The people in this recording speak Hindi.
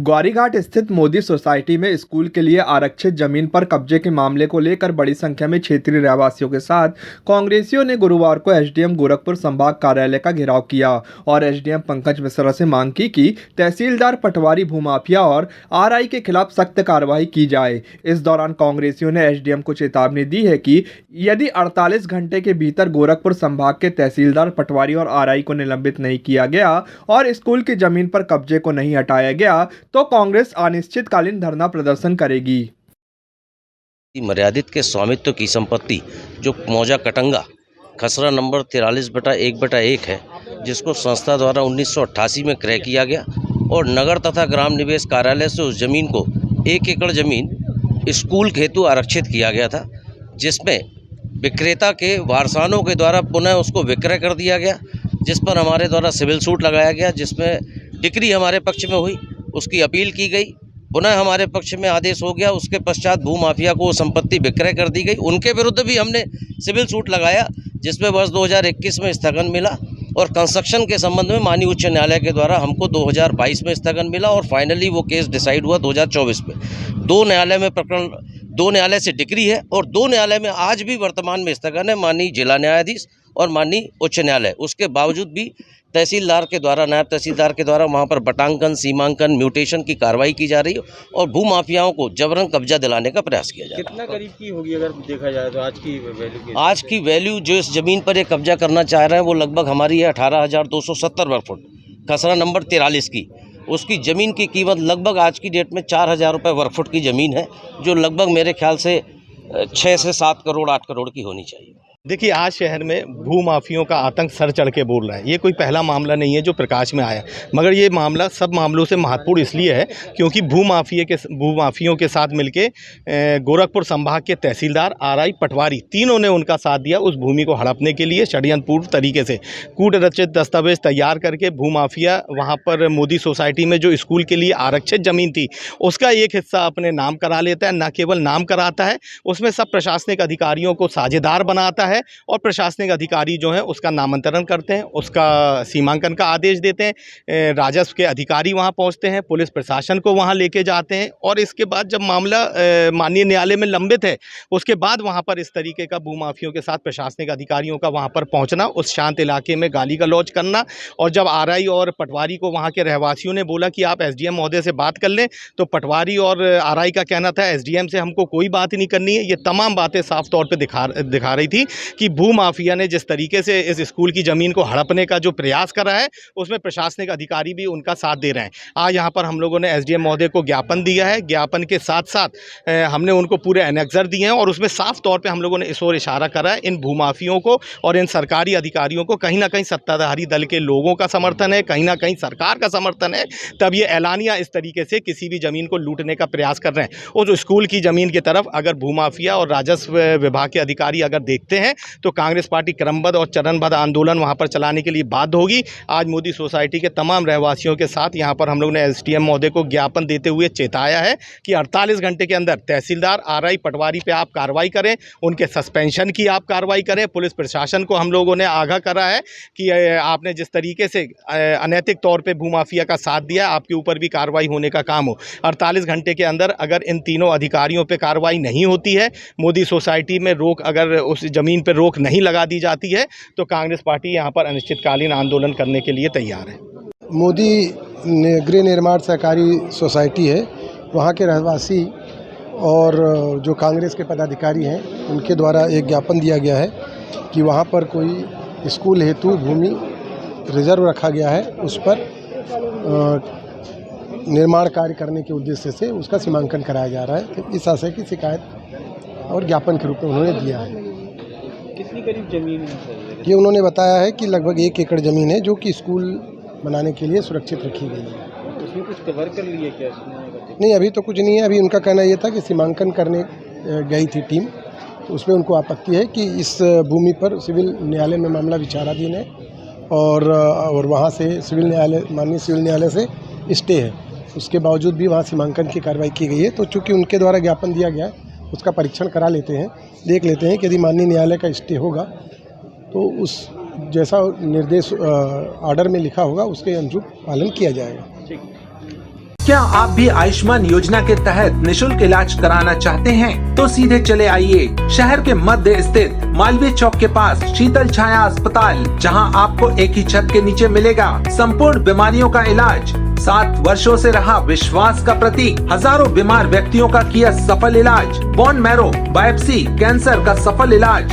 गौरीघाट स्थित मोदी सोसाइटी में स्कूल के लिए आरक्षित जमीन पर कब्जे के मामले को लेकर बड़ी संख्या में क्षेत्रीय रहवासियों के साथ कांग्रेसियों ने गुरुवार को एसडीएम गोरखपुर संभाग कार्यालय का घेराव किया और एसडीएम पंकज मिश्रा से मांग की कि तहसीलदार, पटवारी, भूमाफिया और आरआई के खिलाफ सख्त कार्रवाई की जाए। इस दौरान कांग्रेसियों ने एसडीएम को चेतावनी दी है कि यदि 48 घंटे के भीतर गोरखपुर संभाग के तहसीलदार, पटवारी और आरआई को निलंबित नहीं किया गया और स्कूल की जमीन पर कब्जे को नहीं हटाया गया तो कांग्रेस अनिश्चितकालीन धरना प्रदर्शन करेगी। मर्यादित के स्वामित्व की संपत्ति जो मौजा कटंगा खसरा नंबर 43/1/1 है, जिसको संस्था द्वारा 1988 में क्रय किया गया और नगर तथा ग्राम निवेश कार्यालय से उस जमीन को 1 एकड़ जमीन स्कूल हेतु आरक्षित किया गया था, जिसमें विक्रेता के वारसानों के द्वारा पुनः उसको विक्रय कर दिया गया, जिस पर हमारे द्वारा सिविल सूट लगाया गया, जिसमें डिक्री हमारे पक्ष में हुई, उसकी अपील की गई, पुनः हमारे पक्ष में आदेश हो गया। उसके पश्चात भूमाफिया को संपत्ति विक्रय कर दी गई। उनके विरुद्ध भी हमने सिविल सूट लगाया, जिसमें वर्ष 2021 में स्थगन मिला और कंस्ट्रक्शन के संबंध में माननीय उच्च न्यायालय के द्वारा हमको 2022 में स्थगन मिला और फाइनली वो केस डिसाइड हुआ 2024 में। दो न्यायालय से डिक्री है और दो न्यायालय में आज भी वर्तमान में स्थगन है, माननीय जिला न्यायाधीश और माननीय उच्च न्यायालय। उसके बावजूद भी तहसीलदार के द्वारा, नायब तहसीलदार के द्वारा वहाँ पर बटांकन, सीमांकन, म्यूटेशन की कार्रवाई की जा रही है और भूमाफियाओं को जबरन कब्जा दिलाने का प्रयास किया जा रहा है। कितना करीब की होगी अगर देखा जाए तो आज की वैल्यू जो इस ज़मीन पर ये कब्जा करना चाह रहे हैं वो लगभग हमारी है 18,270 वर्ग फुट, खसरा नंबर 43 की। उसकी ज़मीन की कीमत लगभग आज की डेट में 4,000 रुपये वर्ग फुट की ज़मीन है, जो लगभग मेरे ख्याल से 6 से 7 करोड़ 8 करोड़ की होनी चाहिए। देखिए, आज शहर में भूमाफियों का आतंक सर चढ़ के बोल रहा है। ये कोई पहला मामला नहीं है जो प्रकाश में आया, मगर ये मामला सब मामलों से महत्वपूर्ण इसलिए है क्योंकि भूमाफियों के साथ मिलके गोरखपुर संभाग के तहसीलदार, आरआई, पटवारी तीनों ने उनका साथ दिया उस भूमि को हड़पने के लिए। षड्यंत्रपूर्ण तरीके से कूट रचित दस्तावेज तैयार करके भूमाफिया वहाँ पर मोदी सोसाइटी में जो स्कूल के लिए आरक्षित ज़मीन थी उसका एक हिस्सा अपने नाम करा लेता है। न केवल नाम कराता है, उसमें सब प्रशासनिक अधिकारियों को साझेदार बनाता है और प्रशासनिक अधिकारी जो है उसका नामांतरण करते हैं, उसका सीमांकन का आदेश देते हैं, राजस्व के अधिकारी वहां पहुंचते हैं, पुलिस प्रशासन को वहां लेके जाते हैं और इसके बाद जब मामला माननीय न्यायालय में लंबित है उसके बाद वहां पर इस तरीके का भूमाफियों के साथ प्रशासनिक अधिकारियों का वहां पर पहुंचना, उस शांत इलाके में गाली गलौज करना। और जब आरआई और पटवारी को वहाँ के रहवासियों ने बोला कि आप एसडीएम महोदय से बात कर लें, तो पटवारी और आरआई का कहना था एसडीएम से हमको कोई बात नहीं करनी है। ये तमाम बातें साफ तौर पर दिखा रही थी कि भूमाफिया ने जिस तरीके से इस स्कूल की ज़मीन को हड़पने का जो प्रयास करा है उसमें प्रशासनिक अधिकारी भी उनका साथ दे रहे हैं। आज यहाँ पर हम लोगों ने एसडीएम महोदय को ज्ञापन दिया है। ज्ञापन के साथ साथ हमने उनको पूरे एनेक्सर दिए हैं और उसमें साफ तौर पे हम लोगों ने इस ओर इशारा करा है इन भूमाफियों को और इन सरकारी अधिकारियों को कहीं ना कहीं सत्ताधारी दल के लोगों का समर्थन है, कहीं ना कहीं सरकार का समर्थन है, तब ये ऐलानिया इस तरीके से किसी भी ज़मीन को लूटने का प्रयास कर रहे हैं। और जो स्कूल की ज़मीन की तरफ अगर भूमाफिया और राजस्व विभाग के अधिकारी अगर देखते हैं तो कांग्रेस पार्टी क्रमबद्ध और चरणबद्ध आंदोलन वहां पर चलाने के लिए बाध्य होगी। आज मोदी सोसाइटी के तमाम रहवासियों के साथ यहां पर हम लोग ने एसडीएम महोदय को ज्ञापन देते हुए चेताया है कि 48 घंटे के अंदर तहसीलदार, आरआई, पटवारी पे आप कार्रवाई करें, उनके सस्पेंशन की आप कार्रवाई करें। पुलिस प्रशासन को हम लोगों ने आगाह करा है कि आपने जिस तरीके से अनैतिक तौर पर भूमाफिया का साथ दिया, आपके ऊपर भी कार्रवाई होने का काम हो। 48 घंटे के अंदर अगर इन तीनों अधिकारियों पर कार्रवाई नहीं होती है, मोदी सोसाइटी में रोक, अगर उस ज़मीन पर रोक नहीं लगा दी जाती है, तो कांग्रेस पार्टी यहां पर अनिश्चितकालीन आंदोलन करने के लिए तैयार है। मोदी गृह निर्माण सहकारी सोसाइटी है, वहां के रहवासी और जो कांग्रेस के पदाधिकारी हैं उनके द्वारा एक ज्ञापन दिया गया है कि वहां पर कोई स्कूल हेतु भूमि रिजर्व रखा गया है, उस पर निर्माण कार्य करने के उद्देश्य से उसका सीमांकन कराया जा रहा है। तो इस आशय की शिकायत और ज्ञापन के रूप में उन्होंने दिया है। कितनी करीब जमीन है? ये उन्होंने बताया है कि लगभग 1 एकड़ ज़मीन है जो कि स्कूल बनाने के लिए सुरक्षित रखी गई है। उसमें कुछ कवर कर लिया क्या? नहीं, अभी तो कुछ नहीं है। अभी उनका कहना ये था कि सीमांकन करने गई थी टीम, तो उसमें उनको आपत्ति है कि इस भूमि पर सिविल न्यायालय में मामला विचाराधीन है और वहाँ से माननीय सिविल न्यायालय से स्टे है। उसके बावजूद भी वहाँ सीमांकन की कार्रवाई की गई है। तो चूँकि उनके द्वारा ज्ञापन दिया गया है, उसका परीक्षण करा लेते हैं, देख लेते हैं कि यदि माननीय न्यायालय का स्टे होगा तो उस जैसा निर्देश ऑर्डर में लिखा होगा उसके अनुरूप पालन किया जाएगा। क्या आप भी आयुष्मान योजना के तहत निशुल्क इलाज कराना चाहते हैं? तो सीधे चले आइए शहर के मध्य स्थित मालवीय चौक के पास शीतल छाया अस्पताल, जहां आपको एक ही छत के नीचे मिलेगा संपूर्ण बीमारियों का इलाज। 7 वर्षों से रहा विश्वास का प्रतीक, हजारों बीमार व्यक्तियों का किया सफल इलाज, बोन मैरो बायोप्सी कैंसर का सफल इलाज।